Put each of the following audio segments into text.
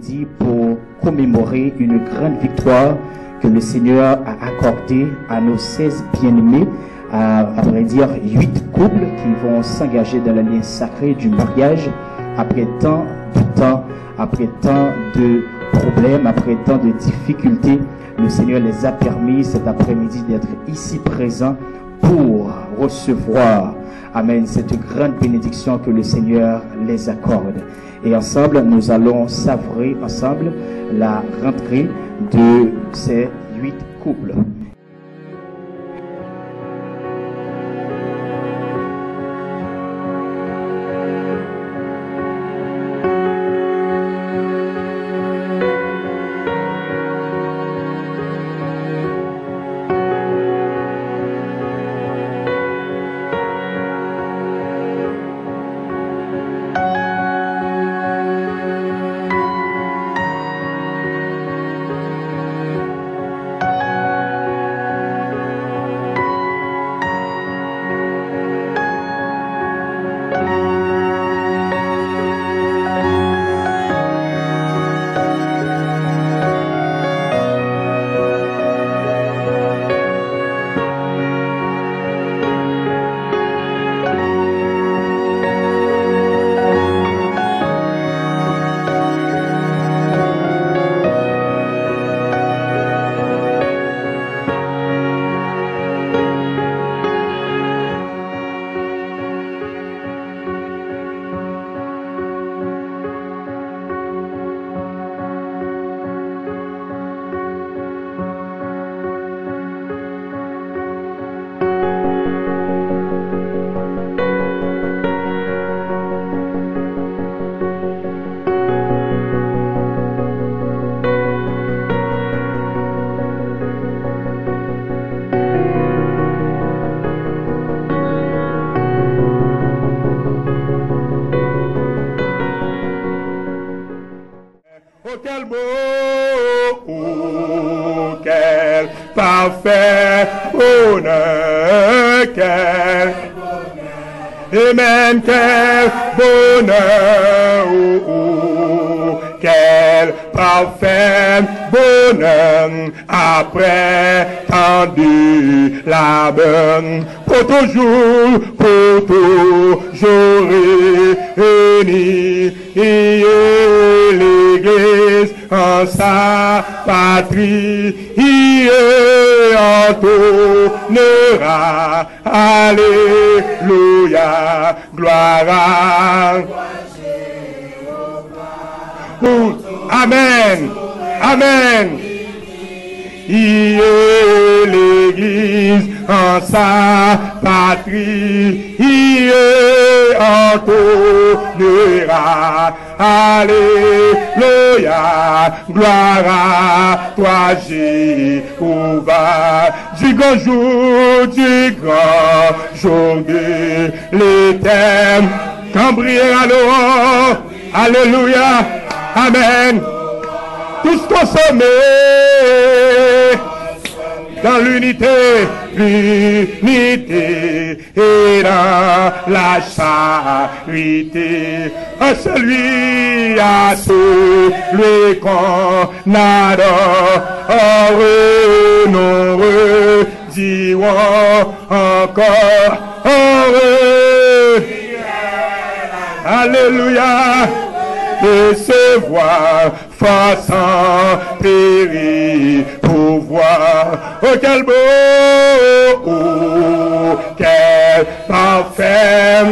après-midi pour commémorer une grande victoire que le Seigneur a accordée à nos 16 bien-aimés, à vrai dire 8 couples qui vont s'engager dans la ligne sacrée du mariage après tant de temps, après tant de problèmes, après tant de difficultés. Le Seigneur les a permis cet après-midi d'être ici présents pour recevoir, amen, cette grande bénédiction que le Seigneur les accorde. Et ensemble, nous allons savourer ensemble la rentrée de ces 8 couples. Quel beau, oh, quel parfait bonheur, quel Amen, quel bonheur, oh, oh, quel parfait bonheur après tant de labeur, pour toujours réunis, l'Église en sa patrie, entonnera, alléluia, gloire à Amen, Amen. L'Église en sa patrie, entonnera, alléluia, gloire à toi Jéhovah, du grand jour de l'éternel, quand brillera l'aurore, alléluia, amen. Tous consommés dans l'unité et dans la charité. À celui qu'on adore, nous redirons encore, alléluia, recevoir face en péril pour voir. Oh quel beau, oh, quel parfait,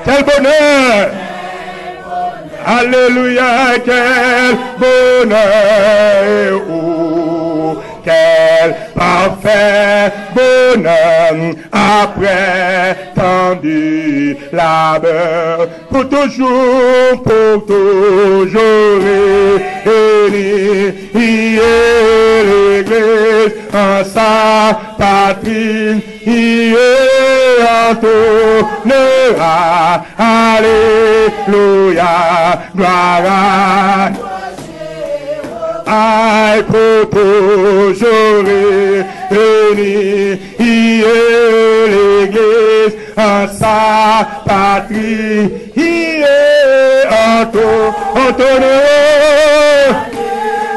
quel bonheur, alléluia, quel bonheur, oh, quel parfait bonheur après tant de labeur, pour toujours réunis, l'Église en sa patrie, entonnera, alléluia, gloire à Aïe, pour toujours réunis, l'Église en sa patrie, il est en ton honneur.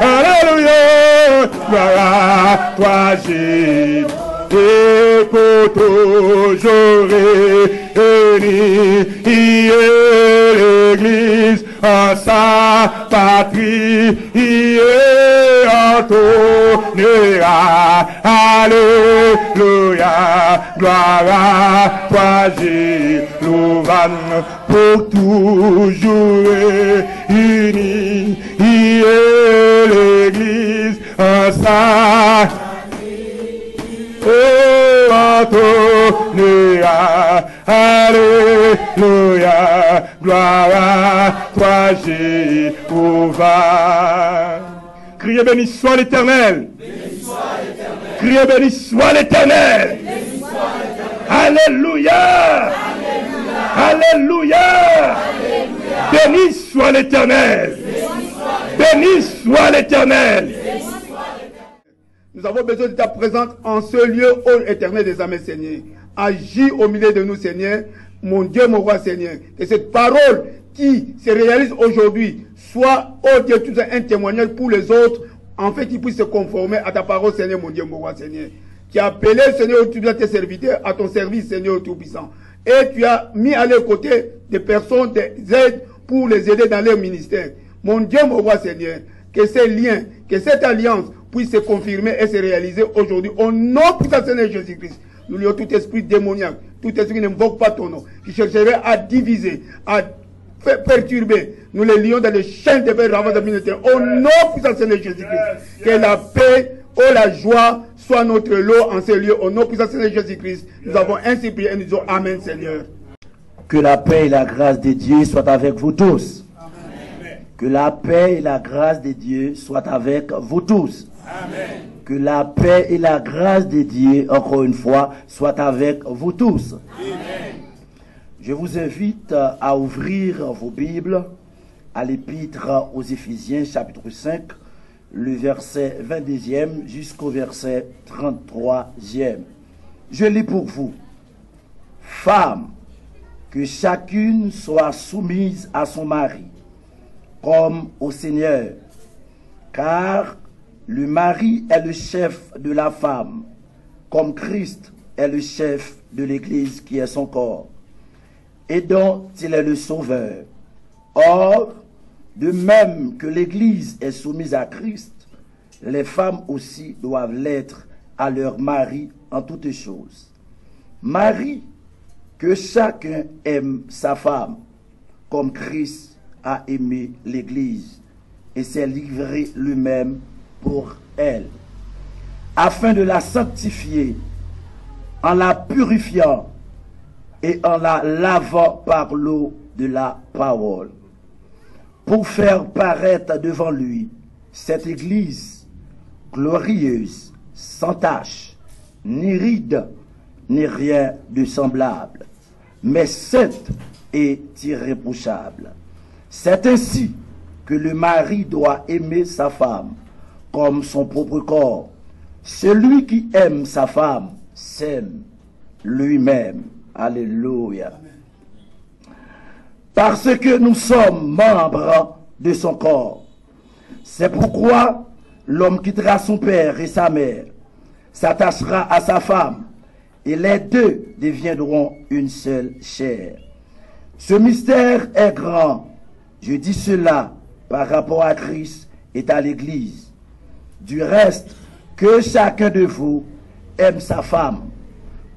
Alléluia, gloire à toi Jésus, et pour toujours réunis, il est l'Église en sa patrie, il est en ton honneur. Alléluia, gloire à toi Jésus, louange pour toujours réunis, il est l'Église en sa oh, Antonia, alléluia, gloire à toi Jéhovah. Criez béni soit l'Éternel. Criez béni soit l'Éternel. Alléluia. Alléluia. Béni soit l'Éternel. Béni soit l'Éternel. Nous avons besoin de ta présence en ce lieu, ô éternel des armées, Seigneur. Agis au milieu de nous, Seigneur. Mon Dieu, mon roi, Seigneur. Que cette parole qui se réalise aujourd'hui soit, ô Dieu, tout un témoignage pour les autres, en fait, qu'ils puissent se conformer à ta parole, Seigneur, mon Dieu, mon roi, Seigneur. Tu as appelé, Seigneur, tu as tes serviteurs à ton service, Seigneur Tout-Puissant. Et tu as mis à leur côté des personnes, des aides pour les aider dans leur ministère. Mon Dieu, mon roi, Seigneur, que ces liens, que cette alliance puisse se confirmer et se réaliser aujourd'hui au nom puissant de Seigneur Jésus-Christ. Nous lions tout esprit démoniaque, tout esprit qui n'invoque pas ton nom, qui chercherait à diviser, à perturber. Nous les lions dans les chaînes de fer avant de ministère. Au nom puissant de Seigneur Jésus-Christ. Que la paix, la joie soit notre lot en ces lieux. Au nom puissant de Seigneur Jésus-Christ. Nous avons ainsi prié et nous disons Amen, Seigneur. Que la paix et la grâce de Dieu soient avec vous tous. Amen. Que la paix et la grâce de Dieu soient avec vous tous. Amen. Que la paix et la grâce de Dieu, encore une fois, soient avec vous tous. Amen. Je vous invite à ouvrir vos Bibles à l'épître aux Éphésiens, chapitre 5, le verset 22e jusqu'au verset 33e. Je lis pour vous. Femmes, que chacune soit soumise à son mari, comme au Seigneur, car le mari est le chef de la femme, comme Christ est le chef de l'Église qui est son corps, et dont il est le sauveur. Or, de même que l'Église est soumise à Christ, les femmes aussi doivent l'être à leur mari en toutes choses. Mari, que chacun aime sa femme, comme Christ a aimé l'Église, et s'est livré lui-même pour elle, afin de la sanctifier, en la purifiant et en la lavant par l'eau de la parole, pour faire paraître devant lui cette Église glorieuse, sans tache, ni ride, ni rien de semblable, mais sainte et irréprochable. C'est ainsi que le mari doit aimer sa femme comme son propre corps. Celui qui aime sa femme s'aime lui-même. Alléluia. Parce que nous sommes membres de son corps. C'est pourquoi l'homme quittera son père et sa mère, s'attachera à sa femme, et les deux deviendront une seule chair. Ce mystère est grand. Je dis cela par rapport à Christ et à l'Église. Du reste, que chacun de vous aime sa femme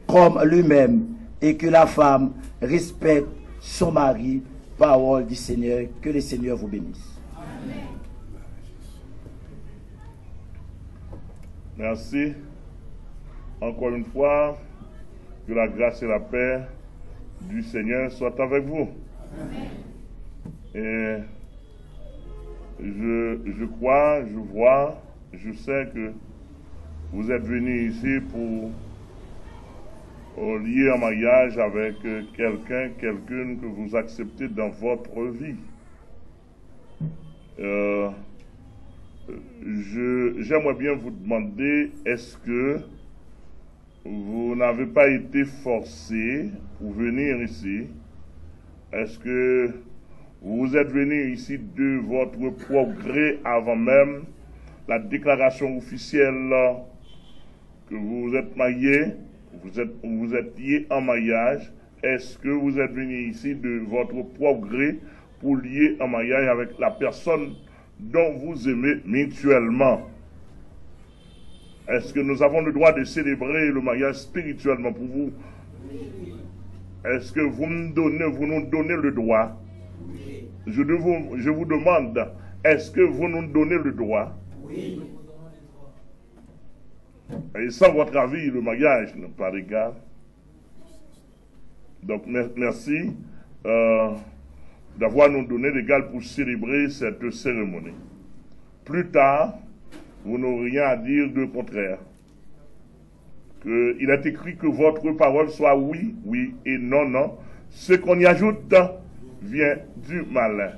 comme lui-même, et que la femme respecte son mari. Parole du Seigneur. Que le Seigneur vous bénisse. Amen. Merci. Encore une fois, que la grâce et la paix du Seigneur soient avec vous. Amen. Et je crois, je vois, je sais que vous êtes venus ici pour lier un mariage avec quelqu'une que vous acceptez dans votre vie. J'aimerais bien vous demander, est-ce que vous n'avez pas été forcé pour venir ici. Est-ce que vous êtes venu ici de votre propre gré avant même la déclaration officielle que vous êtes marié, vous êtes lié en mariage? Est-ce que vous êtes venu ici de votre propre gré pour lier en mariage avec la personne dont vous aimez mutuellement? Est-ce que nous avons le droit de célébrer le mariage spirituellement pour vous? Est-ce que vous nous donnez le droit? Je vous demande, est-ce que vous nous donnez le droit? Oui. Et sans votre avis, le mariage n'est pas légal. Donc, merci d'avoir nous donné l'égal pour célébrer cette cérémonie. Plus tard, vous n'aurez rien à dire de contraire. Il est écrit que votre parole soit oui, oui et non, non. Ce qu'on y ajoute vient du malin.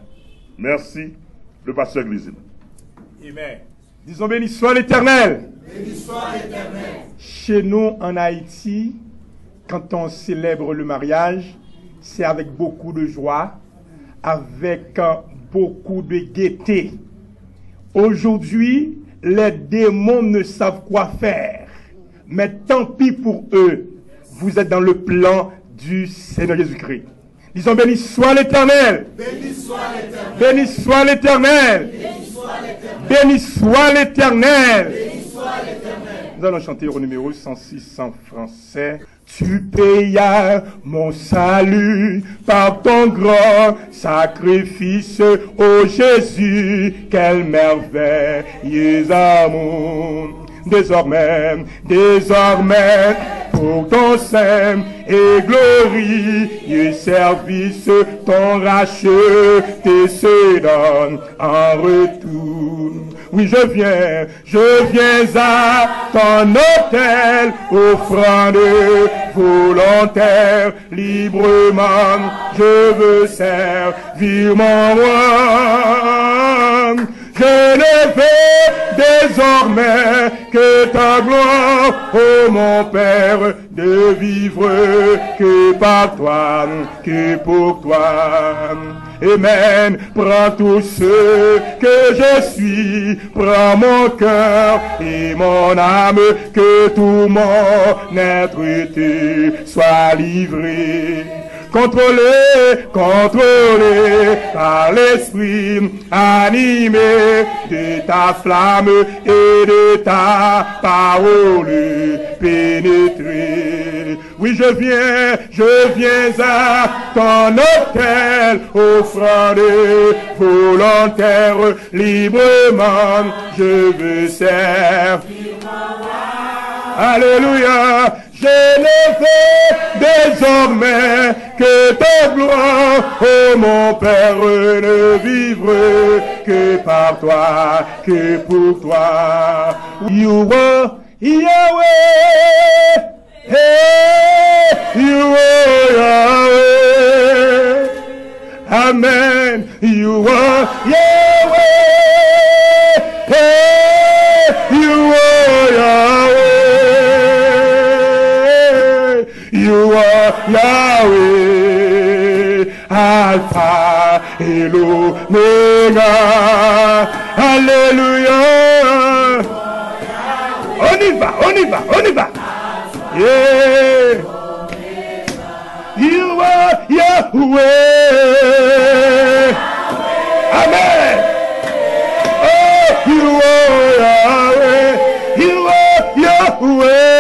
Merci, le pasteur Grisine. Amen. Disons béni soit l'Éternel. Béni soit l'Éternel. Chez nous, en Haïti, quand on célèbre le mariage, c'est avec beaucoup de joie, avec beaucoup de gaieté. Aujourd'hui, les démons ne savent quoi faire. Mais tant pis pour eux. Vous êtes dans le plan du Seigneur Jésus-Christ. Disons béni soit l'Éternel. Béni soit l'Éternel. Béni soit l'Éternel. Béni soit l'Éternel. Béni soit l'Éternel. Nous allons chanter au numéro 106 en français. Tu payas mon salut par ton grand sacrifice, ô Jésus, quel merveilleux amour. Désormais, pour ton saint et glorieux service, ton racheté se donne en retour. Oui, je viens à ton autel, offrande volontaire, librement, je veux servir mon roi. Je ne veux désormais que ta gloire, ô mon Père, de vivre que par toi, que pour toi. Amen. Prends tout ce que je suis, prends mon cœur et mon âme, que tout mon être te soit livré. Contrôlé par l'esprit, animé de ta flamme et de ta parole pénétrée. Oui, je viens à ton autel, offrande volontaire, librement, je veux servir. Alléluia. Je ne veux désormais que ta gloire, ô mon Père, ne vivre que par toi, que pour toi. You are Yahweh, hey, you are Yahweh, amen, you are Yahweh, hey, you are Yahweh. You are Yahweh, Alpha et l'Omega. Alléluia. On y va. Yeah. You are Yahweh. Amen. Oh, you are Yahweh. You are Yahweh.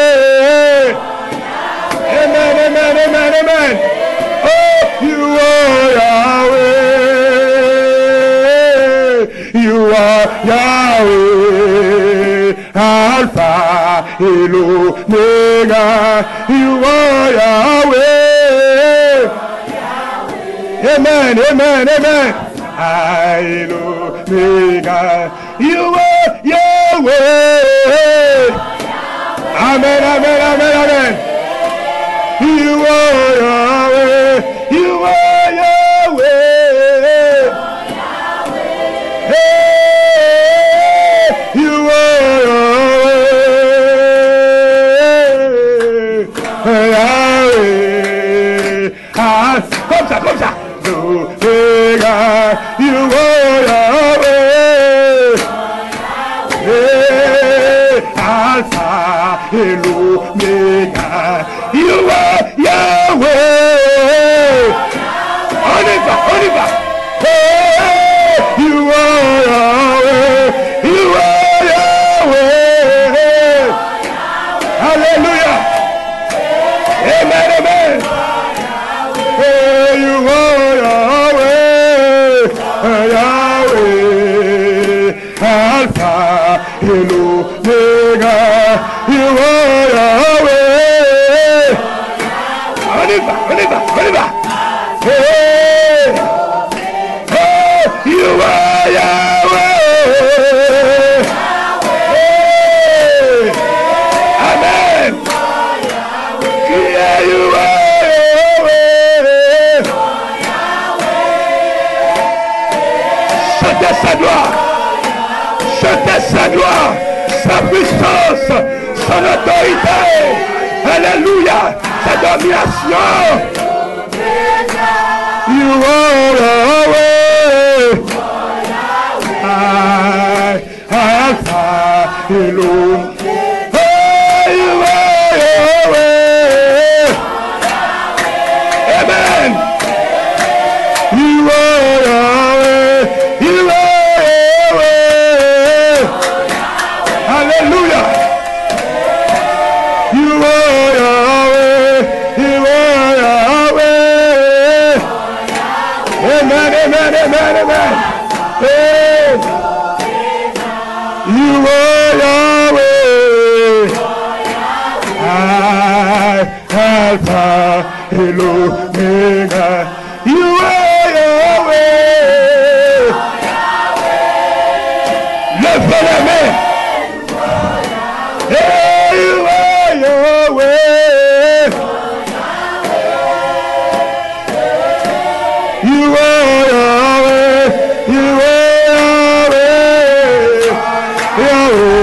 Amen. Oh, you are Yahweh. You are Yahweh. Alpha et l'Omega. You are Yahweh. Amen. L'Omega. You are Yahweh. Amen. You are Yahweh, you are Yahweh, hey, you are Yahweh, On y va. Hey, you are Yahweh. You are Yahweh. Alléluia. Amen, amen. Hey, you are Yahweh. Yahweh. Alpha et l'Omega. You are Yahweh. On y va, on y va, on y va. Hey, hey, you are Yahweh. Hey, amen. Yeah, you are Yahweh. Chantez sa gloire. Chantez sa gloire, sa puissance, son autorité. Alléluia, sa domination. You are Yahweh. Alpha et l'Omega. You are Yahweh. Amen. You are Yahweh. You are Yahweh. Hallelujah. You are Yahweh. You are Yahweh. Amen, amen, amen, amen. Hey. You are Yahweh. Alpha et l'Omega. You are Yahweh. Levez la main. Hey, you are Yahweh. You are Yahweh. You are Yahweh. Yahweh.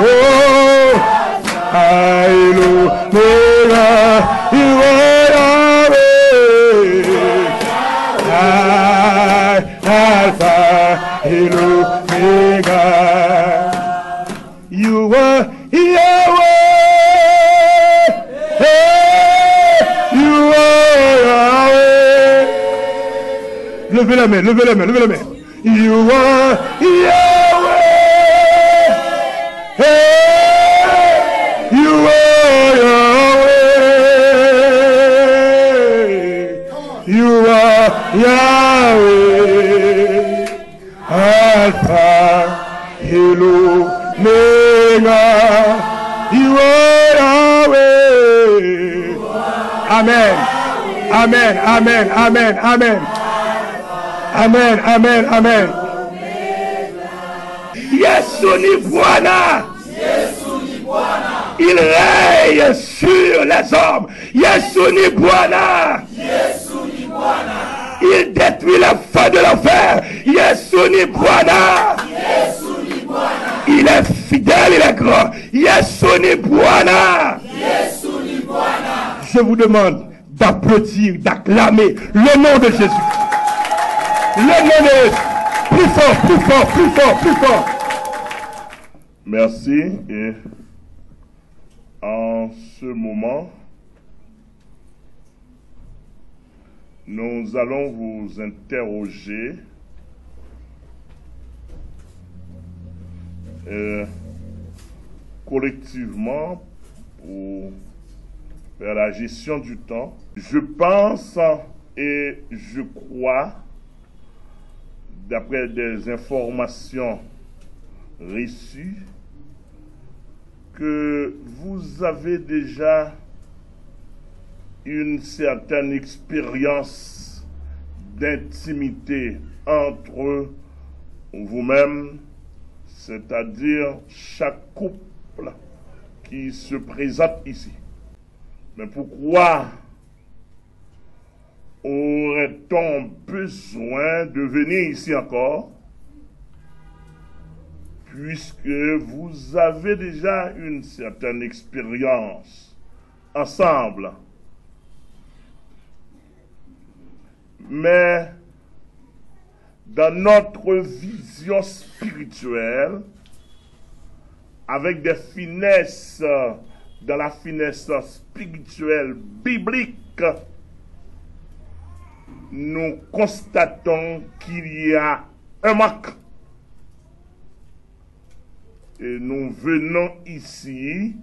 Oh, Hallelujah. You are Yahweh. Alpha et l'Omega. You are Yahweh. Hey, you are Yahweh. Levez la main, levez la main, levez la main. You are Yahweh. Hey, you are Yahweh. You are Yahweh. Alpha et l'Omega. You are Yahweh. Amen. Amen. Amen. Amen. Amen. Amen. Amen. Amen. Yesu ni Bwana. Il règne sur les hommes. Yesu ni Bwana. Il détruit la fin de l'enfer. Yesu ni Bwana. Il est fidèle, il est grand. Yesu ni Bwana. Je vous demande d'applaudir, d'acclamer le nom de Jésus. Le nom de Jésus. Plus fort, plus fort, plus fort, plus fort. Merci. Et en ce moment, nous allons vous interroger collectivement pour faire la gestion du temps. Je pense et je crois, d'après des informations reçues, que vous avez déjà une certaine expérience d'intimité entre vous-même, c'est-à-dire chaque couple qui se présente ici. Mais pourquoi aurait-on besoin de venir ici encore, puisque vous avez déjà une certaine expérience ensemble? Mais dans notre vision spirituelle, avec des finesses, dans la finesse spirituelle biblique, nous constatons qu'il y a un manque. Et nous venons ici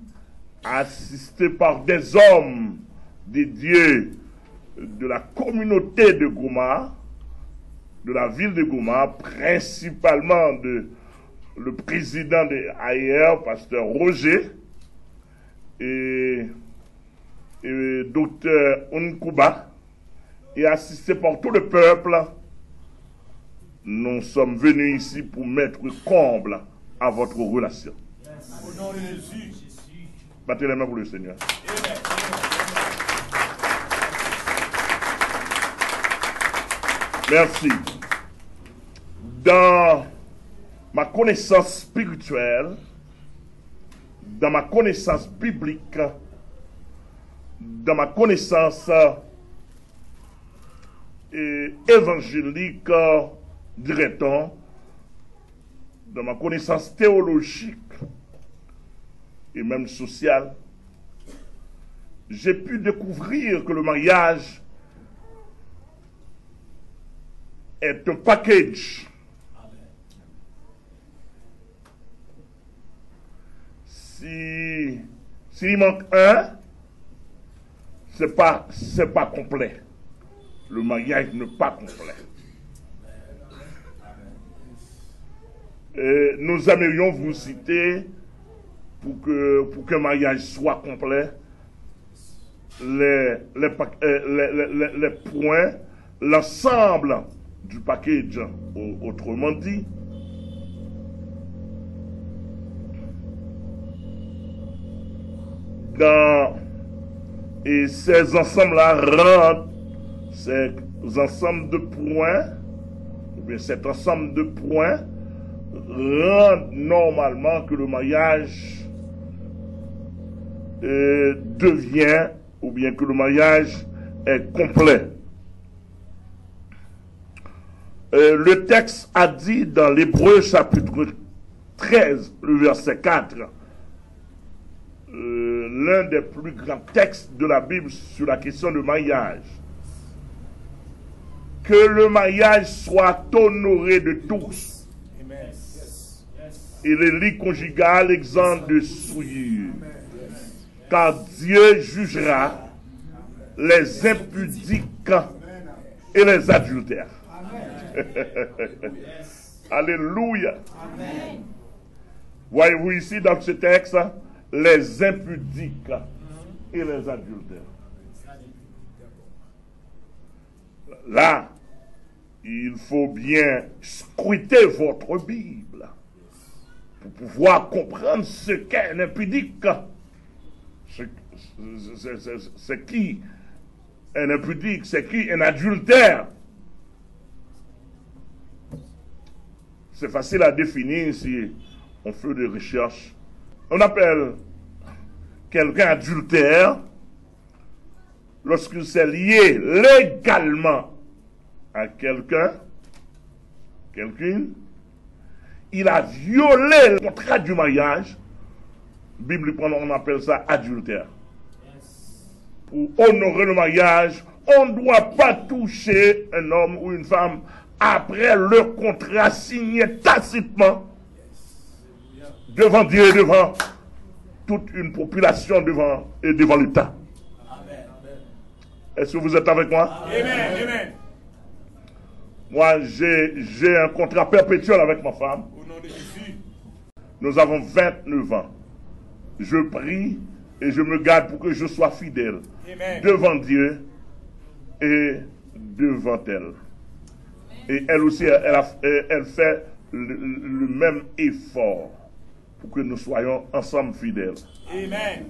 assistés par des hommes dédiés de la communauté de Goma, de la ville de Goma, principalement le président de AIR, pasteur Roger, et docteur Unkuba, et assistés par tout le peuple. Nous sommes venus ici pour mettre comble à votre relation. Au nom de Jésus. Battez les mains pour le Seigneur. Merci. Dans ma connaissance spirituelle, dans ma connaissance biblique, dans ma connaissance évangélique, dirait-on, dans ma connaissance théologique et même sociale, j'ai pu découvrir que le mariage est un package. S'il manque un, c'est pas complet. Le mariage n'est pas complet. Et nous aimerions vous citer, pour qu'un mariage soit complet, les points, l'ensemble du package, autrement dit. Et ces ensembles-là rendent, ces ensembles de points, ou bien cet ensemble de points, rendent normalement que le mariage devient, ou bien que le mariage est complet. Le texte a dit dans l'Hébreu chapitre 13, le verset 4, l'un des plus grands textes de la Bible sur la question du mariage, que le mariage soit honoré de tous. Amen. Et les lits conjugales exempts de souillure. Car Dieu jugera les impudiques et les adultères. Alléluia. Voyez-vous ici dans ce texte, les impudiques et les adultères. Là, il faut bien scruter votre Bible pour pouvoir comprendre ce qu'est un impudique. C'est qui un impudique? C'est qui un adultère? C'est facile à définir si on fait des recherches. On appelle quelqu'un adultère lorsqu'il s'est lié légalement à quelqu'une, il a violé le contrat du mariage. Bibliquement, on appelle ça adultère. Pour honorer le mariage, on ne doit pas toucher un homme ou une femme après le contrat signé tacitement devant Dieu et devant toute une population, devant l'État. Est-ce que vous êtes avec moi? Amen. Amen. Moi, j'ai un contrat perpétuel avec ma femme. Au nom de Jésus. Nous avons 29 ans. Je prie et je me garde pour que je sois fidèle. Amen. Devant Dieu et devant elle. Et elle aussi, elle fait le même effort pour que nous soyons ensemble fidèles. Amen.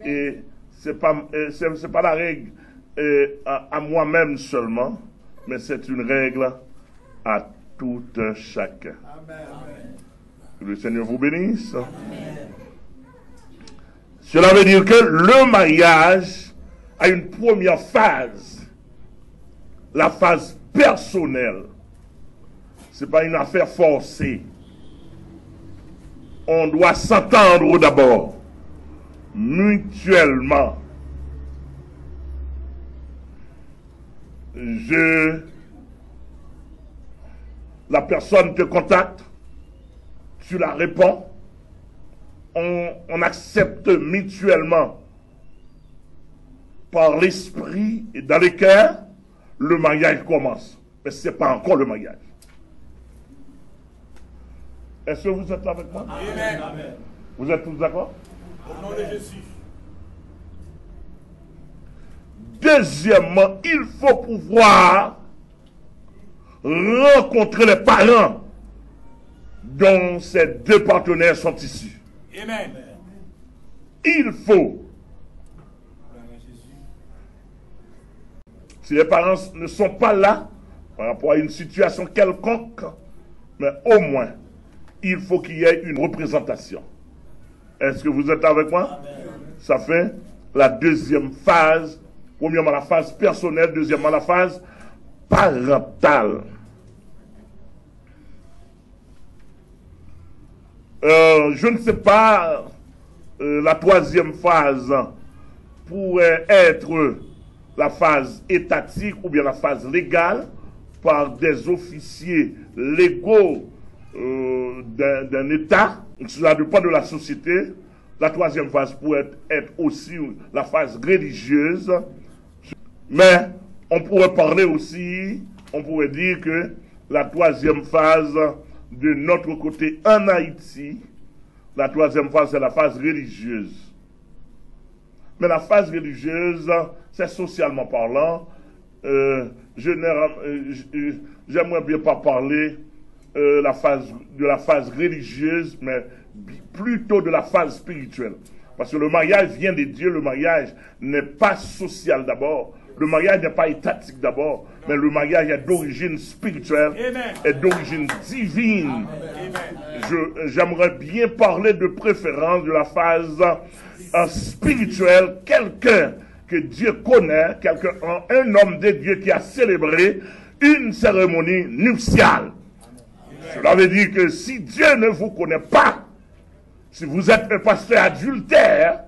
Et c'est pas la règle à moi-même seulement, mais c'est une règle à tout un chacun. Amen. Que le Seigneur vous bénisse. Amen. Cela veut dire que le mariage a une première phase, la phase personnelle. Ce n'est pas une affaire forcée. On doit s'entendre d'abord, mutuellement. la personne te contacte, tu la réponds, on accepte mutuellement par l'esprit et dans les cœurs, le mariage commence. Mais ce n'est pas encore le mariage. Est-ce que vous êtes avec moi? Amen. Vous êtes tous d'accord? Au nom de Jésus. Deuxièmement, il faut pouvoir rencontrer les parents dont ces deux partenaires sont issus. Amen. Il faut. Si les parents ne sont pas là, par rapport à une situation quelconque, mais au moins, il faut qu'il y ait une représentation. Est-ce que vous êtes avec moi? Amen. Ça fait la deuxième phase. Premièrement, la phase personnelle. Deuxièmement, la phase parentale. Je ne sais pas, la troisième phase pourrait être la phase étatique ou bien la phase légale par des officiers légaux d'un État. Cela dépend de la société. La troisième phase pourrait être aussi la phase religieuse. Mais on pourrait parler aussi, on pourrait dire que la troisième phase de notre côté en Haïti, la troisième phase c'est la phase religieuse. Mais la phase religieuse, c'est socialement parlant. J'aimerais bien pas parler de la phase religieuse, mais plutôt de la phase spirituelle. Parce que le mariage vient de Dieu, le mariage n'est pas social d'abord, le mariage n'est pas étatique d'abord, mais le mariage est d'origine spirituelle et d'origine divine. J'aimerais bien parler de préférence de la phase spirituelle, quelqu'un que Dieu connaît, un homme de Dieu qui a célébré une cérémonie nuptiale. Cela veut dire que si Dieu ne vous connaît pas, si vous êtes un pasteur adultère,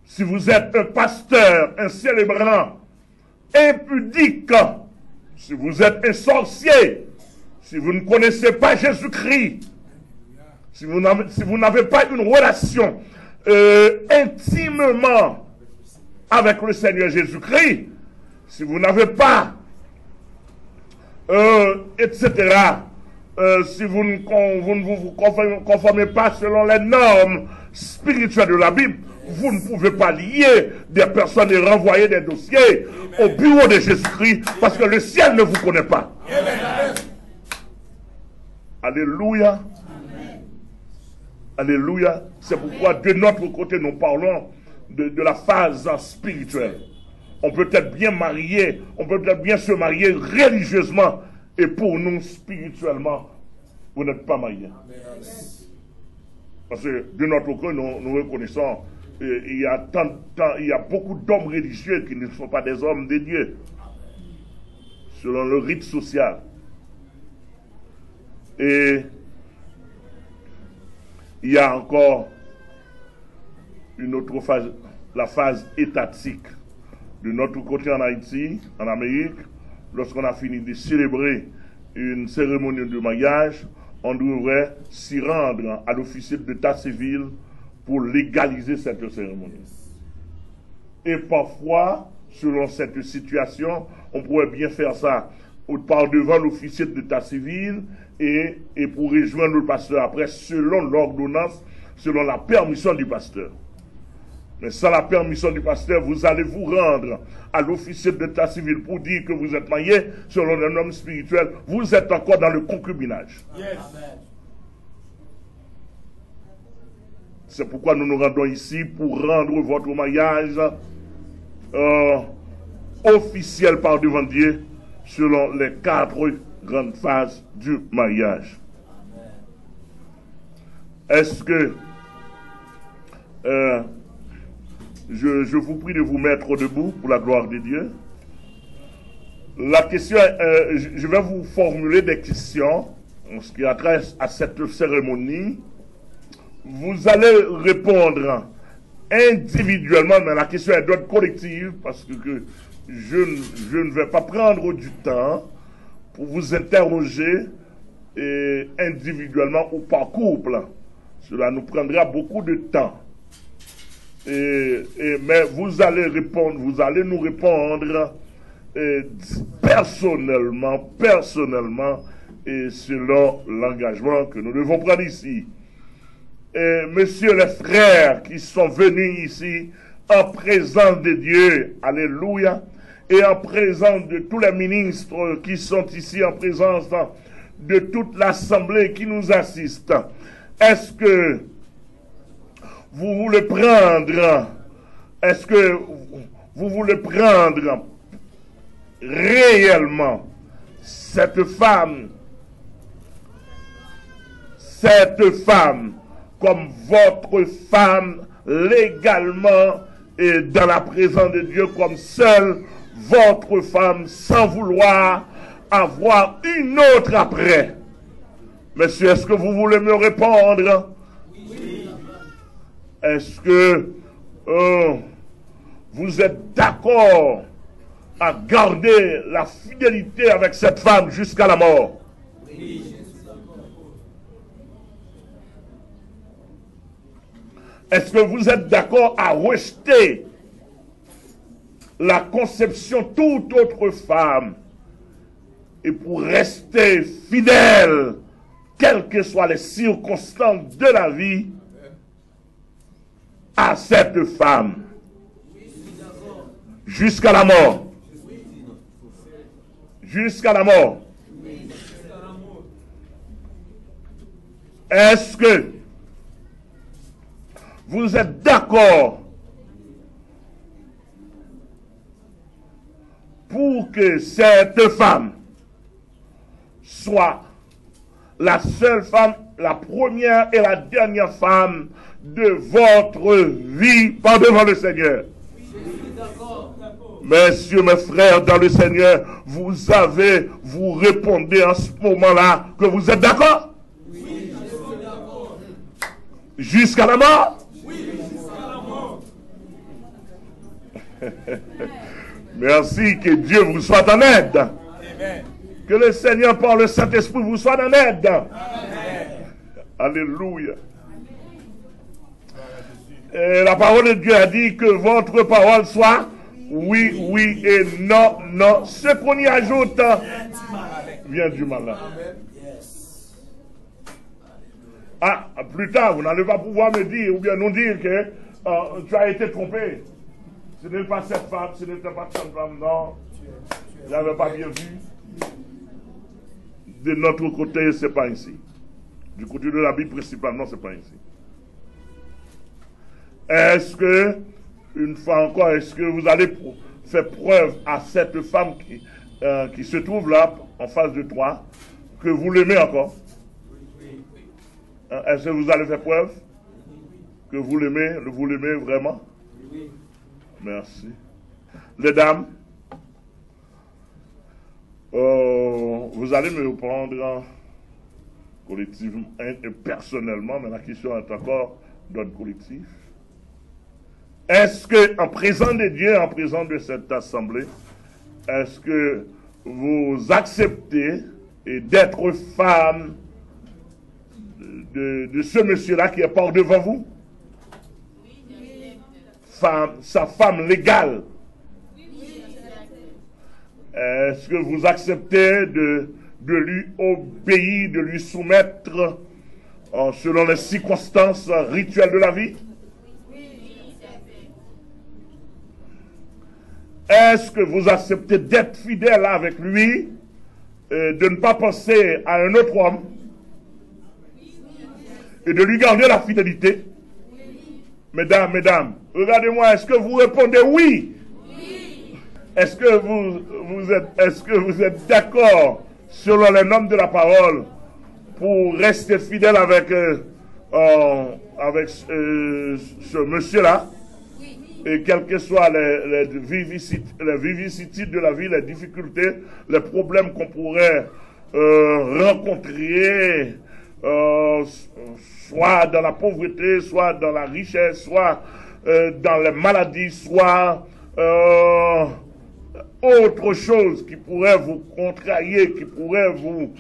si vous êtes un pasteur, un célébrant impudique, si vous êtes un sorcier, si vous ne connaissez pas Jésus-Christ, si vous n'avez pas une relation intimement avec le Seigneur Jésus-Christ, si vous n'avez pas, etc., si vous ne vous conformez pas selon les normes spirituelles de la Bible, vous ne pouvez pas lier des personnes et renvoyer des dossiers au bureau de Jésus-Christ parce que le ciel ne vous connaît pas. Amen. Alléluia. Amen. Alléluia. C'est pourquoi de notre côté, nous parlons de la phase spirituelle. On peut être bien marié, on peut être bien se marier religieusement, et pour nous, spirituellement, vous n'êtes pas marié. Parce que de notre côté, nous reconnaissons il y a beaucoup d'hommes religieux qui ne sont pas des hommes de Dieu, selon le rite social. Et il y a encore une autre phase, la phase étatique. De notre côté en Haïti, en Amérique, lorsqu'on a fini de célébrer une cérémonie de mariage, on devrait s'y rendre à l'officier d'état civil pour légaliser cette cérémonie. Et parfois, selon cette situation, on pourrait bien faire ça par devant l'officier d'état civil et pour rejoindre le pasteur après, selon l'ordonnance, selon la permission du pasteur. Mais sans la permission du pasteur, vous allez vous rendre à l'officier d'état civil pour dire que vous êtes marié selon un homme spirituel. Vous êtes encore dans le concubinage. Yes. C'est pourquoi nous nous rendons ici pour rendre votre mariage officiel par devant Dieu selon les 4 grandes phases du mariage. Est-ce que je vous prie de vous mettre debout pour la gloire de Dieu. La question, je vais vous formuler des questions en ce qui a trait à cette cérémonie. Vous allez répondre individuellement, mais la question est d'ordre collectif parce que je ne vais pas prendre du temps pour vous interroger individuellement ou par couple. Cela nous prendra beaucoup de temps. Mais vous allez nous répondre personnellement et selon l'engagement que nous devons prendre ici. Messieurs les frères qui sont venus ici en présence de Dieu, alléluia, et en présence de tous les ministres qui sont ici, en présence de toute l'assemblée qui nous assiste, est-ce que vous voulez prendre, réellement cette femme comme votre femme légalement et dans la présence de Dieu comme seule votre femme sans vouloir avoir une autre après? Monsieur, est-ce que vous voulez me répondre? Oui. Est-ce que vous êtes d'accord à garder la fidélité avec cette femme jusqu'à la mort? Oui. Est-ce que vous êtes d'accord à rejeter la conception de toute autre femme et pour rester fidèle, quelles que soient les circonstances de la vie, à cette femme jusqu'à la mort? Jusqu'à la mort. Est-ce que vous êtes d'accord pour que cette femme soit la seule femme, la première et la dernière femme de votre vie par devant le Seigneur? Messieurs, mes frères dans le Seigneur, vous répondez en ce moment-là que vous êtes d'accord? Oui, je suis d'accord. Jusqu'à la mort? Oui, jusqu'à la mort. Merci, que Dieu vous soit en aide. Amen. Que le Seigneur par le Saint-Esprit vous soit en aide. Amen. Alléluia. Et la parole de Dieu a dit que votre parole soit oui, oui et non, non. Ce qu'on y ajoute vient du malin. Ah, plus tard, vous n'allez pas pouvoir me dire ou bien nous dire que tu as été trompé. Ce n'est pas cette femme, ce n'était pas cette femme, non. Je n'avais pas bien vu. De notre côté, ce n'est pas ici. Du côté de la Bible principalement, ce n'est pas ici. Est-ce que, une fois encore, est-ce que vous allez faire preuve à cette femme qui se trouve là, en face de toi, que vous l'aimez encore? Est-ce que vous allez faire preuve que vous l'aimez vraiment? Merci. Les dames, vous allez me répondre collectivement et personnellement, mais la question est encore d'ordre collectif. Est-ce que, en présence de Dieu, en présence de cette assemblée, est-ce que vous acceptez d'être femme de ce monsieur-là qui est par devant vous? Sa femme légale. Est-ce que vous acceptez de lui obéir, de lui soumettre selon les circonstances rituelles de la vie? Est-ce que vous acceptez d'être fidèle avec lui, de ne pas penser à un autre homme et de lui garder la fidélité? Mesdames, regardez-moi, est-ce que vous répondez oui? Oui. Est-ce que vous êtes d'accord selon les normes de la parole pour rester fidèle avec ce monsieur-là? Oui. Et quelles que soient les vicissitudes de la vie, les difficultés, les problèmes qu'on pourrait rencontrer, soit dans la pauvreté, soit dans la richesse, soit dans les maladies, soit autre chose qui pourrait vous contrarier, qui pourrait vous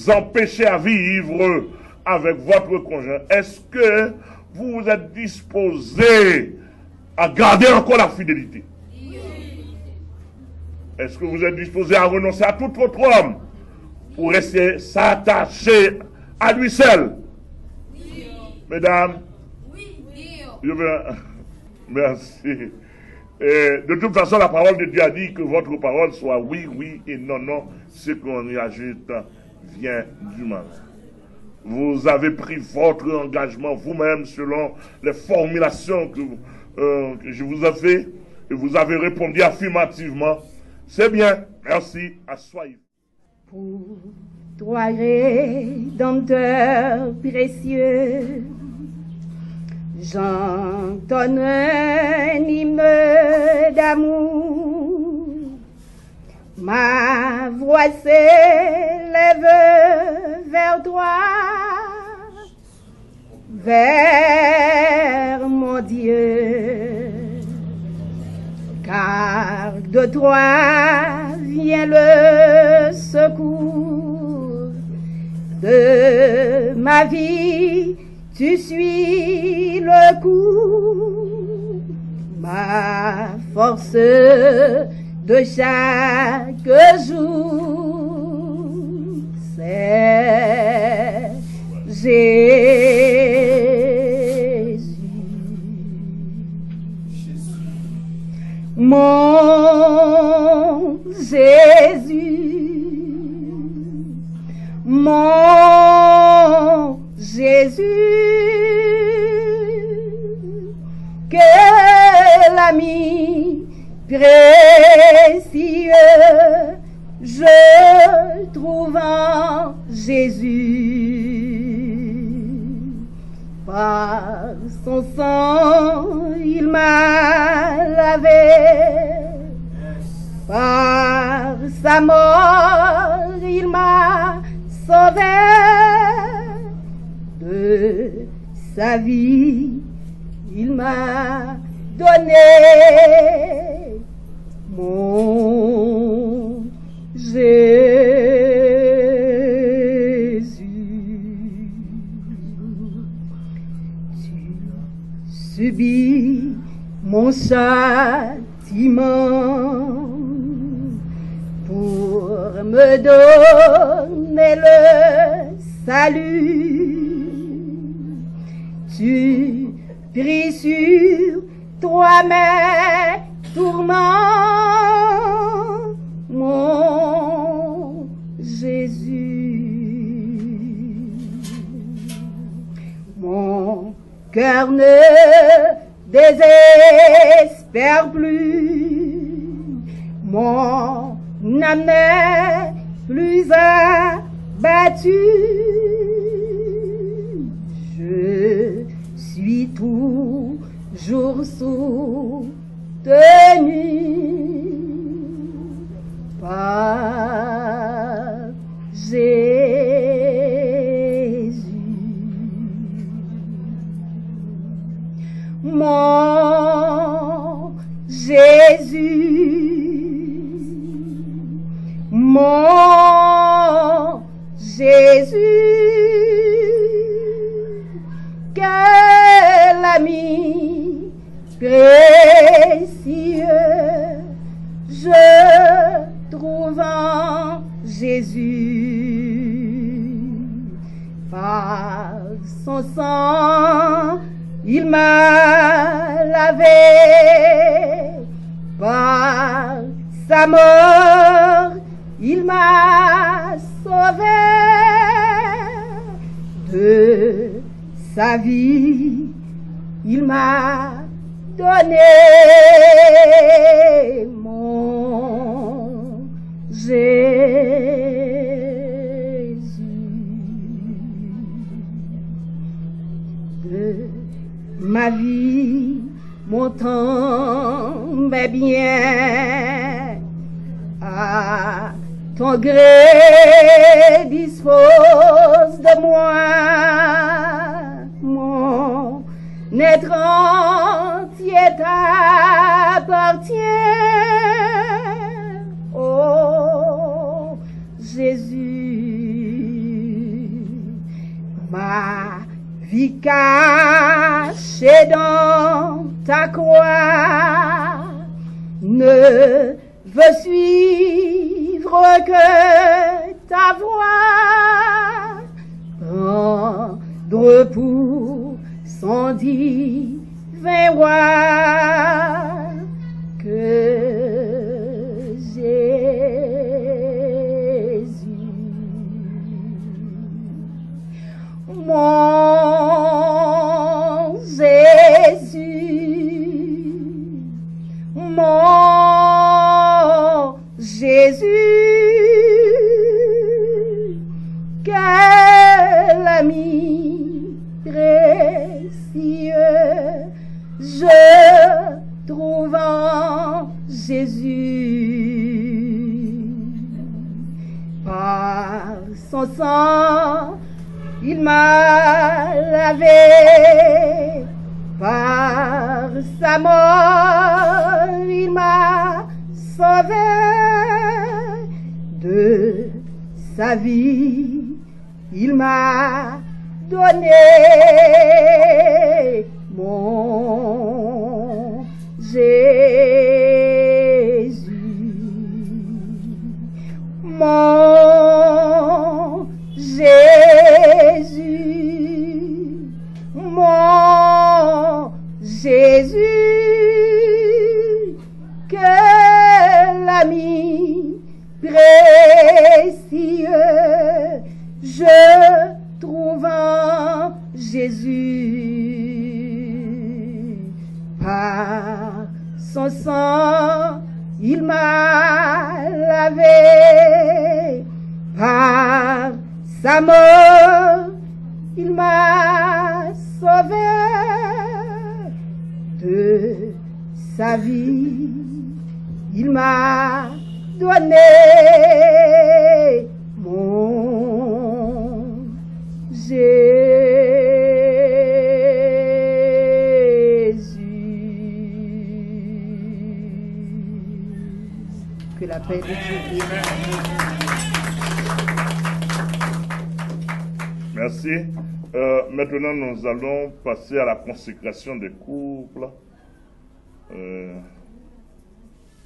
empêcher à vivre avec votre conjoint, est-ce que vous êtes disposé à garder encore la fidélité? Est-ce que vous êtes disposé à renoncer à tout votre homme pour rester s'attacher à lui seul? Mesdames, je veux... Merci. De toute façon, la parole de Dieu a dit que votre parole soit oui, oui et non, non. Ce qu'on y ajoute vient du mal. Vous avez pris votre engagement vous-même selon les formulations que je vous ai fait et vous avez répondu affirmativement. C'est bien. Merci. Assoyez. Pour toi, Rédempteur précieux, j'entonne un hymne d'amour. Ma voix s'élève vers toi, vers mon Dieu. Car de toi vient le secours de ma vie. Tu suis le coup, ma force de chaque jour, c'est Jésus. Mon Jésus, mon Jésus, que l'ami précieux je trouve en Jésus. Par son sang, il m'a lavé. Par sa mort, il m'a sauvé. De sa vie, il m'a donné mon Jésus. Tu subis mon châtiment pour me donner le salut. Tu pries sur toi mes tourments, mon Jésus. Mon cœur ne désespère plus, mon âme n'est plus abattue. Je suis toujours soutenu par Jésus. Mon Jésus, mon Jésus, quel ami précieux je trouve en Jésus. Par son sang, il m'a lavé. Par sa mort, il m'a sauvé. De sa vie, il m'a donné mon Jésus. De ma vie, mon temps est bien, à ton gré dispose de moi, mon être m'appartient. Oh Jésus, ma vie cachée dans ta croix ne veut suivre que ta voix. Prendre pour son divin roi que Jésus. Mon Jésus, mon Jésus, quel ami précieux je trouve en Jésus. Par son sang, il m'a lavé, par sa mort, il m'a sauvé. De sa vie, il m'a donné. Mon Jésus, mon Jésus, mon Jésus, quel ami précieux je trouve en Jésus. Par son sang, il m'a lavé, par sa mort, il m'a sauvé. De sa vie, il m'a donné. Mon Jésus. Que la paix de Dieu. Merci. Maintenant, nous allons passer à la consécration des couples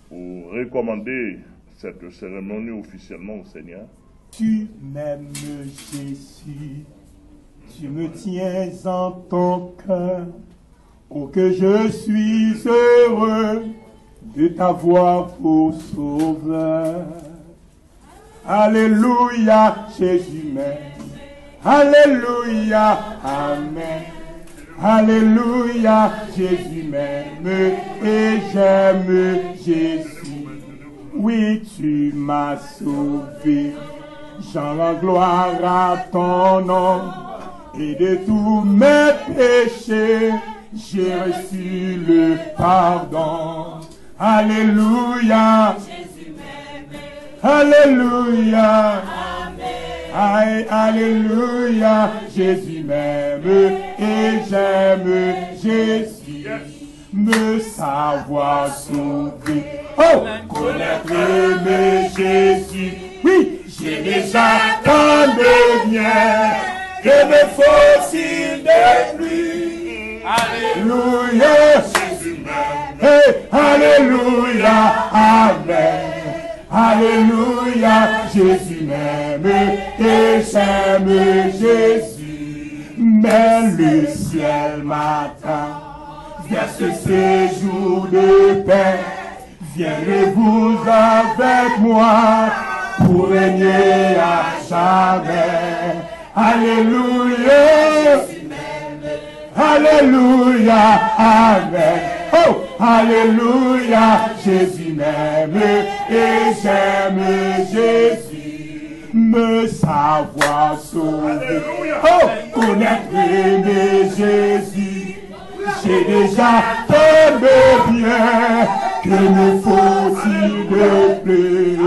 pour recommander cette cérémonie officiellement au Seigneur. Tu m'aimes, Jésus, tu me tiens en ton cœur. Oh, que je suis heureux de t'avoir pour sauveur. Alléluia, Jésus m'aime. Alléluia, Amen. Alléluia, Jésus m'aime et j'aime Jésus. Oui, tu m'as sauvé. J'en rends gloire à ton nom. Et de tous mes péchés, j'ai reçu le pardon. Alléluia. Jésus m'aime. Alléluia. Amen. Alléluia. Jésus m'aime et j'aime Jésus. Me savoir sauvé. Oh, connaître aimer Jésus. Oui, j'ai déjà tant de bien. Que me faut-il de plus? Alléluia. Jésus m'aime. Hey, alléluia. Amen. Alléluia. Jésus m'aime et j'aime Jésus. Mais le ciel m'attend vers ce séjour de paix. Viendrez-vous avec moi pour régner à jamais. Alléluia. Alléluia. Amen. Oh, alléluia. Jésus m'aime et j'aime Jésus. Me savoir sauvé. Oh, connaître aimer Jésus. J'ai déjà tant de bien. Que me faut-il de plus?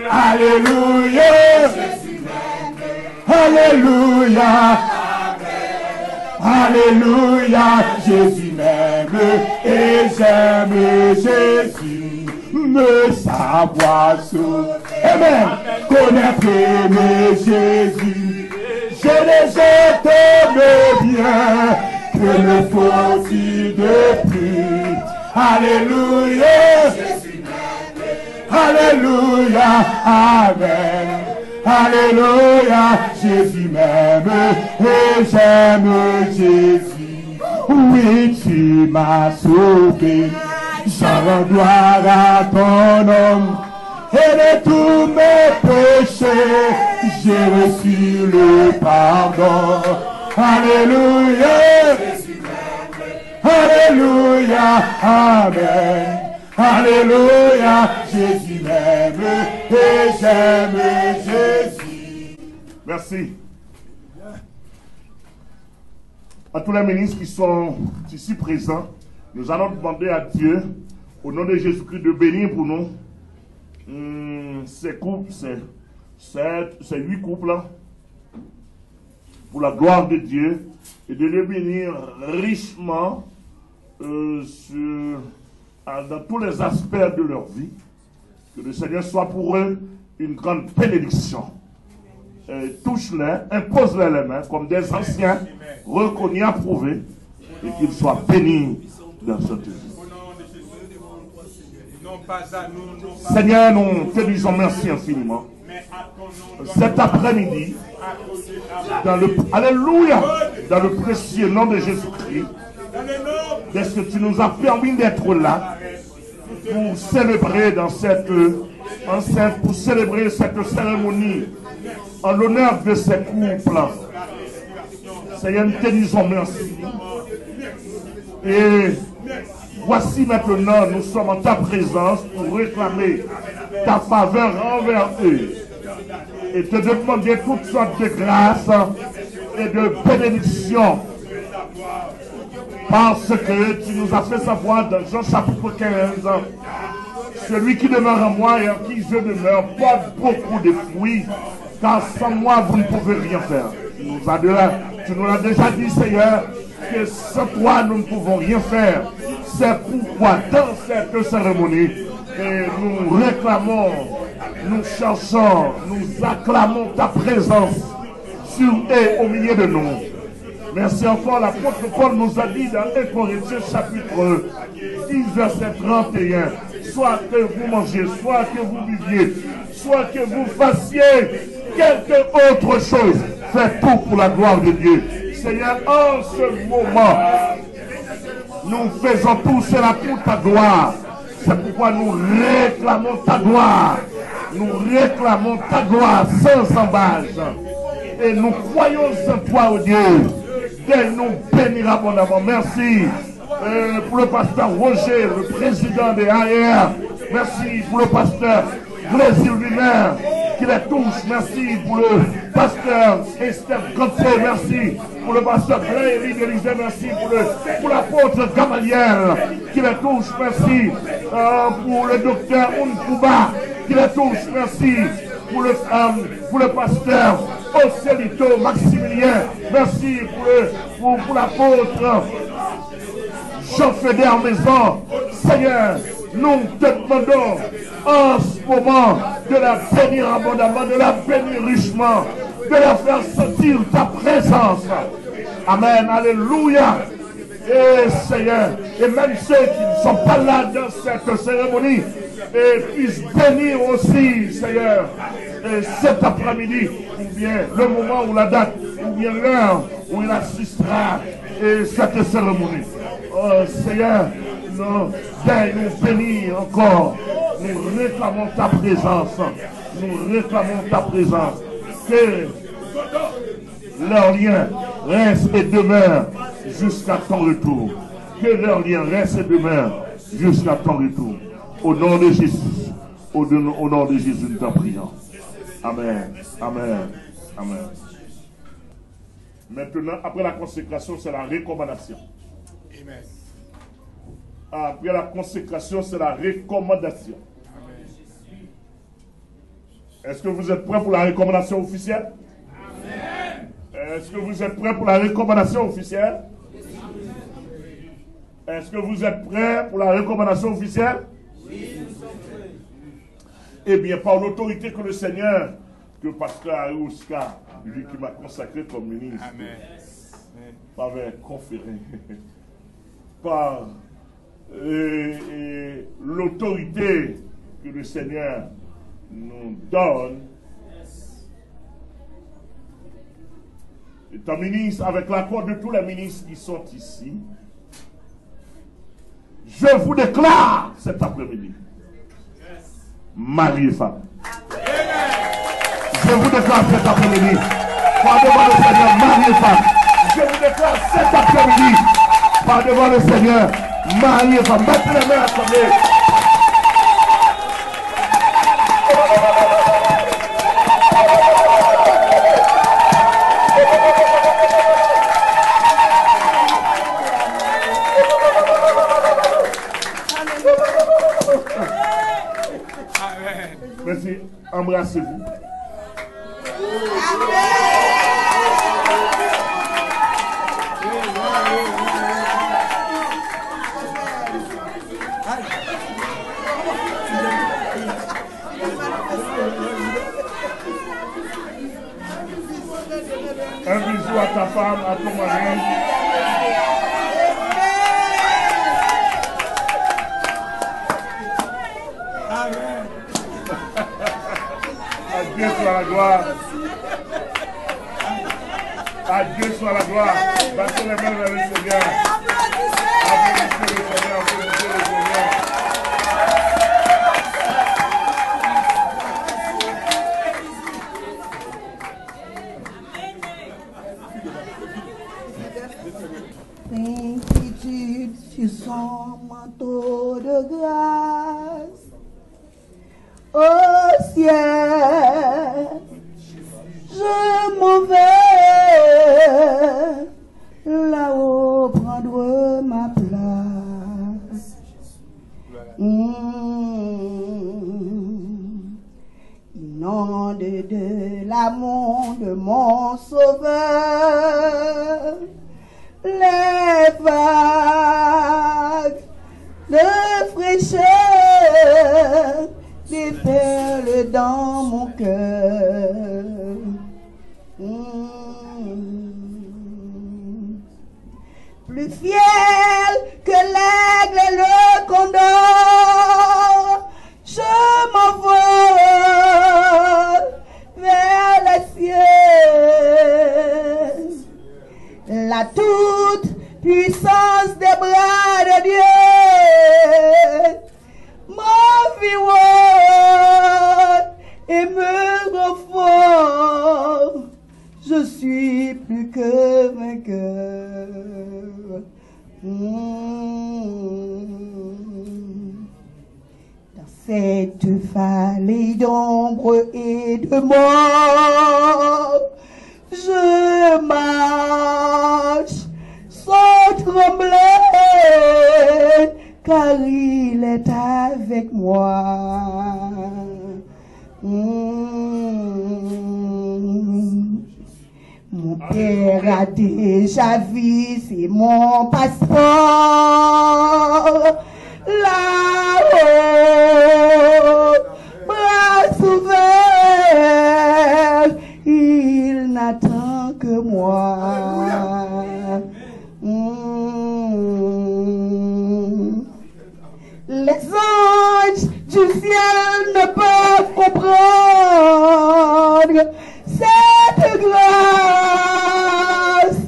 Alléluia. Alléluia. Alléluia. Jésus m'aime et j'aime Jésus. me savoir sauver. Amen. Connaître aimer Jésus. Je les t'aime bien. Que me faut-il de plus? Alléluia. Alléluia. Amen. Alléluia. Jésus m'aime et j'aime Jésus. Oui, tu m'as sauvé. Je rends gloire à ton nom. Et de tous mes péchés, j'ai reçu le pardon. Alléluia. Alléluia. Amen. Alléluia. Jésus m'aime et j'aime Jésus. Merci. À tous les ministres qui sont ici présents, nous allons demander à Dieu, au nom de Jésus-Christ, de bénir pour nous ces couples, ces 8 couples, pour la gloire de Dieu, et de les bénir richement dans tous les aspects de leur vie. Que le Seigneur soit pour eux une grande bénédiction. Touche-les, impose-les les mains comme des anciens, reconnus, approuvés, et qu'ils soient bénis dans cette vie. Seigneur, nous te disons merci infiniment. Cet après-midi, alléluia, dans le précieux nom de Jésus-Christ, est-ce que tu nous as permis d'être là pour célébrer dans cette enceinte, pour célébrer cette cérémonie en l'honneur de ces couples. Seigneur, nous te disons merci. Et voici maintenant, nous sommes en ta présence pour réclamer ta faveur envers eux et te demander toutes sortes de grâces et de bénédictions. Parce que tu nous as fait savoir dans Jean chapitre 15, celui qui demeure en moi et en qui je demeure porte beaucoup de fruits, car sans moi vous ne pouvez rien faire. Tu nous l'as déjà dit, Seigneur, que sans toi nous ne pouvons rien faire. C'est pourquoi dans cette cérémonie, nous réclamons, nous cherchons, nous acclamons ta présence sur et au milieu de nous. Merci encore, l'apôtre Paul nous a dit dans 1 Corinthiens chapitre 10 verset 31, soit que vous mangiez, soit que vous viviez, soit que vous fassiez quelque autre chose, faites tout pour la gloire de Dieu. Seigneur, en ce moment, nous faisons tout cela pour ta gloire. C'est pourquoi nous réclamons ta gloire. Nous réclamons ta gloire sans embâche. Et nous croyons en toi, oh Dieu. Et nous bénir abondamment. Merci pour le pasteur Roger, le président des AR. Merci pour le pasteur Brésil lui-même qui les touche. Merci pour le pasteur Esther Ganté. Merci pour le pasteur Blaise Élysée. Merci pour l'apôtre Gamaliel qui les touche. Merci pour le docteur Unkouba qui les touche. Merci pour le pasteur Océlito Maximilien. Merci pour l'apôtre Jean-Fédère Maison. Seigneur, nous te demandons en ce moment de la bénir abondamment, de la bénir richement, de la faire sentir ta présence. Amen, alléluia. Et Seigneur, et même ceux qui ne sont pas là dans cette cérémonie, et puissent bénir aussi, Seigneur, et cet après-midi, ou bien le moment ou la date, ou bien l'heure où il assistera à cette cérémonie. Oh Seigneur, nous bénir encore. Nous réclamons ta présence. Nous réclamons ta présence. Que leur lien reste et demeure jusqu'à ton retour. Que leur lien reste et demeure jusqu'à ton retour. Au nom de Jésus. Au nom de Jésus, nous t'en prions. Amen. Amen. Amen. Maintenant, après la consécration, c'est la recommandation. Amen. Après la consécration, c'est la recommandation. Est-ce que vous êtes prêts pour la recommandation officielle? Amen. Est-ce que vous êtes prêts pour la recommandation officielle? Est-ce que vous êtes prêts pour la recommandation officielle? Oui. Eh bien, par l'autorité que le Seigneur, que Pasteur Aouska, lui qui m'a consacré comme ministre, m'avait conféré, par l'autorité que le Seigneur nous donne, étant ministre, avec l'accord de tous les ministres qui sont ici, je vous déclare cet après-midi, mari et femme. Je vous déclare cet après-midi, par devant le Seigneur, mari et femme. Je vous déclare cet après-midi, par devant le Seigneur, mari et femme. Mettez les mains assemblées. Merci, embrassez-vous. Un bisou à ta femme, à ton mari. À Dieu soit la gloire. À Dieu soit la gloire. Battez les mains vers le Seigneur. Applaudissez le Seigneur, applaudissez le Seigneur. Inquiétude sur son manteau de grâce. Au ciel, je m'en vais là-haut prendre ma place. Inonde de l'amour de mon sauveur les vagues de fraîcheur, des perles dans mon cœur. Plus fier que l'aigle et le condor, je m'envole vers les cieux. La toute puissance des bras de Dieu m'environne et me rend fort. Je suis plus que vainqueur. Dans cette vallée d'ombre et de mort, je marche sans trembler, car il est avec moi. Mon Père a déjà vu, c'est mon passeport. Là-haut, bras ouverts, il n'attend que moi. Les anges du ciel ne peuvent comprendre cette grâce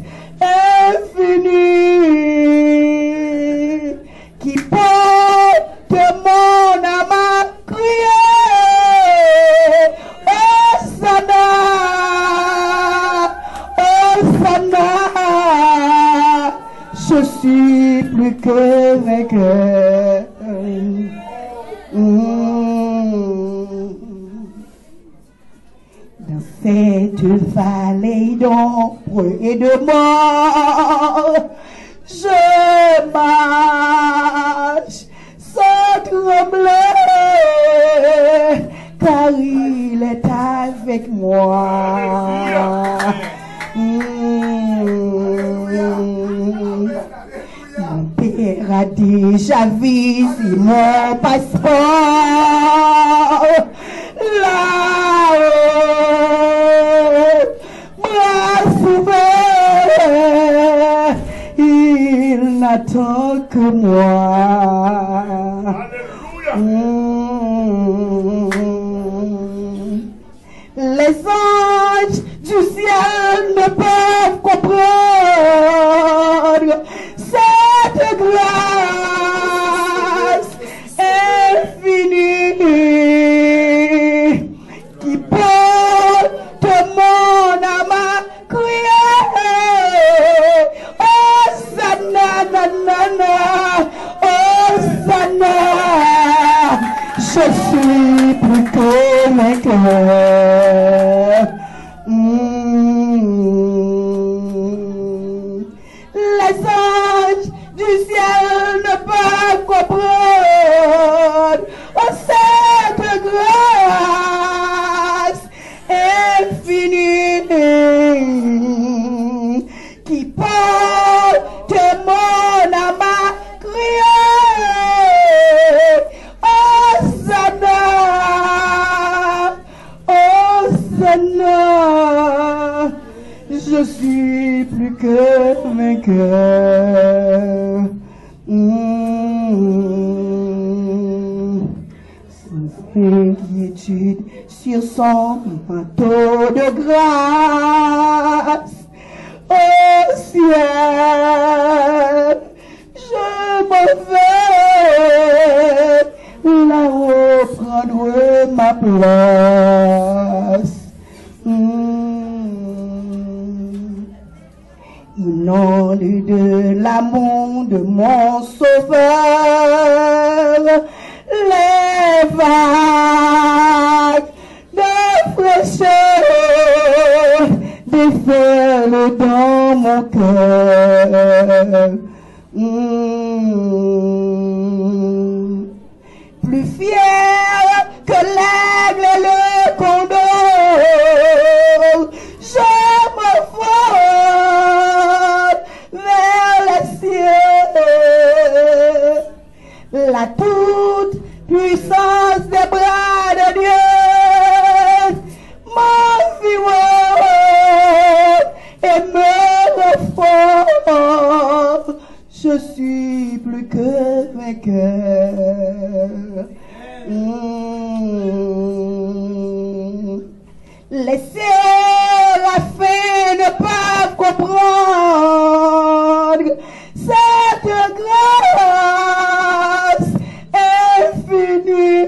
infinie qui porte mon âme à crier. Hosanna, Hosanna, je suis plus que vainqueur. Dans cette vallée d'ombre et de mort, je marche sans trembler, car il est avec moi. Mon Père a déjà vu mon passeport. suis plus que vainqueur. Les anges du ciel ne peuvent comprendre cette grâce infinie qui porte mon âme à crier Hosanna, Hosanna. Je suis plus que vainqueur. Sans inquiétude sur son manteau de grâce, au ciel, je m'en vais là-haut prendre ma place. Inonde de l'amour de mon sauveur les vagues de fraîcheur déferlent dans mon cœur. Plus fier que l'aigle et le condor, je m'envole vers les cieux. La toute puissance des bras de Dieu m'environne et me refort. Je suis plus que vainqueur. Les séraphins ne peuvent comprendre cette grâce infinie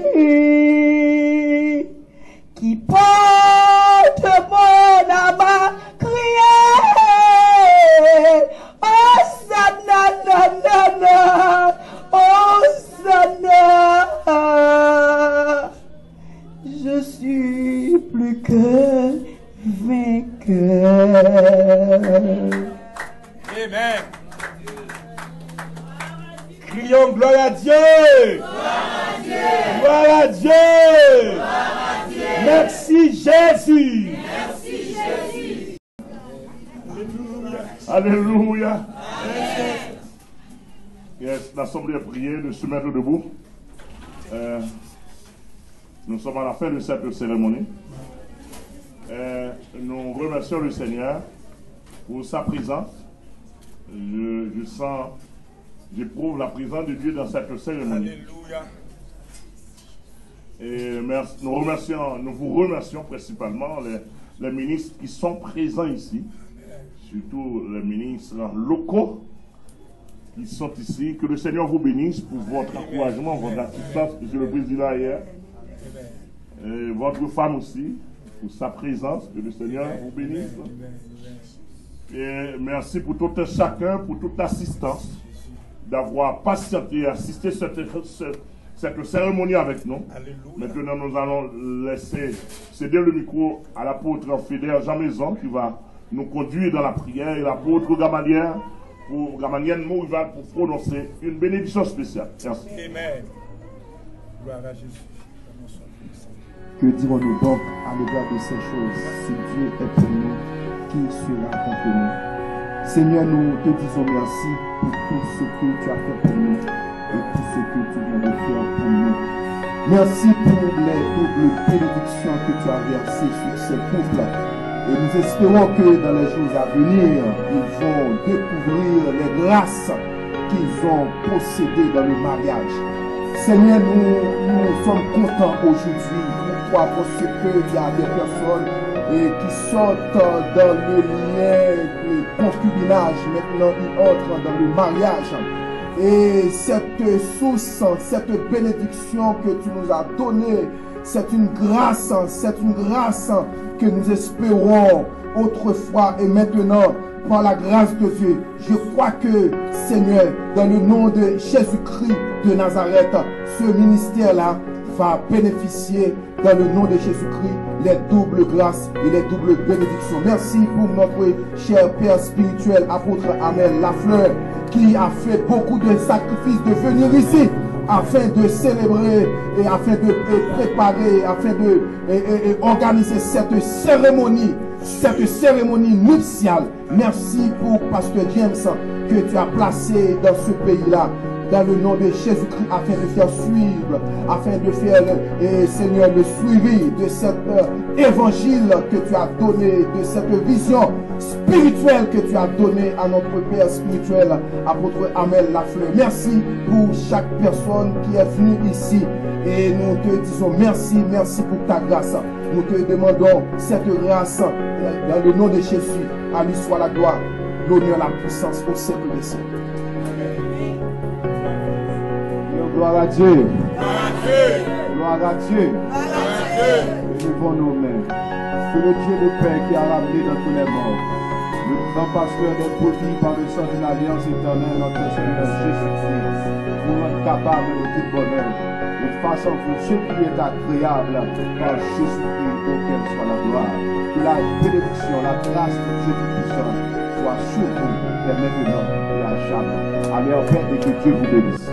qui porte mon âme à crier Hosanna, Hosanna. Je suis plus que vainqueur. Amen. Crions gloire à Dieu. Gloire à Dieu. Merci Jésus. Alléluia. Yes, l'Assemblée a prié de se mettre debout. Nous sommes à la fin de cette cérémonie. Nous remercions le Seigneur pour sa présence. Je sens, j'éprouve la présence de Dieu dans cette cérémonie. Alléluia. Et nous vous remercions principalement les ministres qui sont présents ici, surtout les ministres locaux qui sont ici. Que le Seigneur vous bénisse pour votre encouragement, votre assistance, Monsieur le Président hier. Et votre femme aussi, pour sa présence, que le Seigneur vous bénisse. Et merci pour tout un chacun, pour toute l'assistance, d'avoir patienté et assisté cette cérémonie avec nous. Alléluia. Maintenant, nous allons laisser céder le micro à l'apôtre fidèle Jean Maison qui va nous conduire dans la prière, et l'apôtre Gamaliel pour prononcer une bénédiction spéciale. Merci. Amen. Gloire à Jésus. Que dirons-nous donc à l'égard de ces choses? Si Dieu est pour nous, qui sera contre nous? Seigneur, nous te disons merci pour tout ce que tu as fait pour nous et tout ce que tu viens de faire pour nous. Merci pour les doubles bénédictions que tu as versées sur ces couples. Et nous espérons que dans les jours à venir, ils vont découvrir les grâces qu'ils ont possédées dans le mariage. Seigneur, nous sommes contents aujourd'hui. Parce qu'il y a des personnes qui sortent dans le lien de concubinage, maintenant ils entrent dans le mariage. Et cette source, cette bénédiction que tu nous as donnée, c'est une grâce que nous espérons autrefois et maintenant par la grâce de Dieu. Je crois que, Seigneur, dans le nom de Jésus-Christ de Nazareth, ce ministère-là va bénéficier dans le nom de Jésus-Christ les doubles grâces et les doubles bénédictions. Merci pour notre cher Père spirituel, apôtre Amel Lafleur, qui a fait beaucoup de sacrifices de venir ici afin de célébrer et afin de préparer, afin de organiser cette cérémonie nuptiale. Merci pour Pasteur James que tu as placé dans ce pays-là, dans le nom de Jésus-Christ, afin de faire suivre, afin de faire, Seigneur, le suivi de cet évangile que tu as donné, de cette vision spirituelle que tu as donnée à notre Père spirituel, apôtre Amel Lafleur. Merci pour chaque personne qui est venue ici et nous te disons merci, merci pour ta grâce. Nous te demandons cette grâce dans le nom de Jésus. À lui soit la gloire, l'honneur, la puissance au siècle des siècles. Gloire à Dieu. Gloire à Dieu. Levons nos mains. Que le Dieu de paix qui a ramené dans tous les morts, le grand pasteur des brebis par le sang d'une alliance éternelle, notre Seigneur Jésus-Christ, nous rendre capable de tout bonheur, de façon pour ce qui est agréable par Jésus-Christ, auquel soit la gloire. Que la bénédiction, la grâce de Dieu Tout-Puissant soit sur vous, dès maintenant et à jamais. Allez en paix et que Dieu vous bénisse.